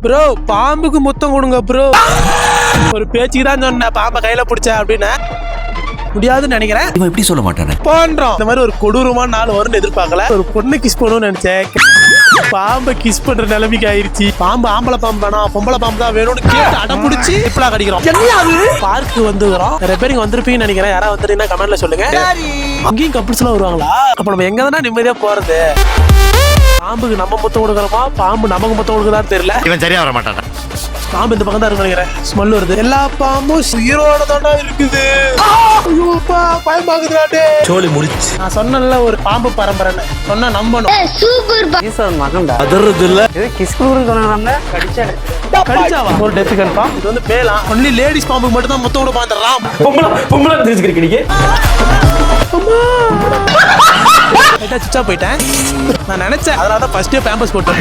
Bro பாம்புக்கு முத்தம் கொடுங்க ப்ரோ. ஒரு பேச்சுக்கு தான் சொன்னேன் பாம்பை கையில பிடிச்ச அப்படின்னு. முடியாதுன்னு நினைக்கிறேன். இவன் எப்படி சொல்ல மாட்டானே பண்றோம். இந்த மாதிரி ஒரு கொடூரமான நாள் வரும்னு எதிர்பார்க்கல. ஒரு பொண்ணு கிஸ் பண்ணணும்னு நினைச்சேன். பாம்பை கிஸ் பண்ற நிலைமைக்கு ஆயிருச்சு. பாம்பு ஆம்பளை பாம்பு வேணாம் பொம்பளை பாம்பு தான் வேணும்னு கேட்டு அடம் பிடிச்சி இப்பலாம் கடிக்கிறோம். பார்க்கு வந்துக்கிறோம். நிறைய பேர் இங்க வந்திருப்பீங்கன்னு நினைக்கிறேன். யாராவது வந்துட்டீங்கன்னா கமெண்ட்ல சொல்லுங்க. அங்கேயும் கப்பிள்ஸ் எல்லாம் வருவாங்களா? அப்ப நம்ம எங்க தானே நிம்மதியா போறது? பாம்புக்கு நம்ம முத்தம் கொடுக்குறோமா பாம்பு நமக்கு முத்தம் கொடுக்குதான்னு தெரியல. இவன் சரியா வர மாட்டான். பாம்பு இந்த பக்கம் தான் இருக்கு நினைக்கிறேன். ஸ்மெல் வருது. எல்லா பாம்பும் உயிரோட தாண்டா இருக்குது. ஐயோப்பா பயமாக்குதுடா. சோலி முடிச்சு. நான் சொன்னேன்ல ஒரு பாம்பு பரம்பரைன்னு. சொன்னா நம்பணும். மகன்டா அதறது இல்ல. இது கிஸ் கொடுக்குறாங்க கடிச்சாடு. கடிச்சாவா? ஒரு டெத் கன்ஃபார்ம். இது வந்து மேலா ஒன்லி லேடிஸ் பாம்புக்கு மட்டும் தான் முத்தம் கொடுப்பான். அந்த ராம் பொம்பளை தெரிஞ்சுக்கிறீங்க. சுவிட்ச் ஆஃப் போயிட்டேன். நான் நினைச்சேன் அதனால தான் ஃபர்ஸ்டே பேம்பஸ் போட்டு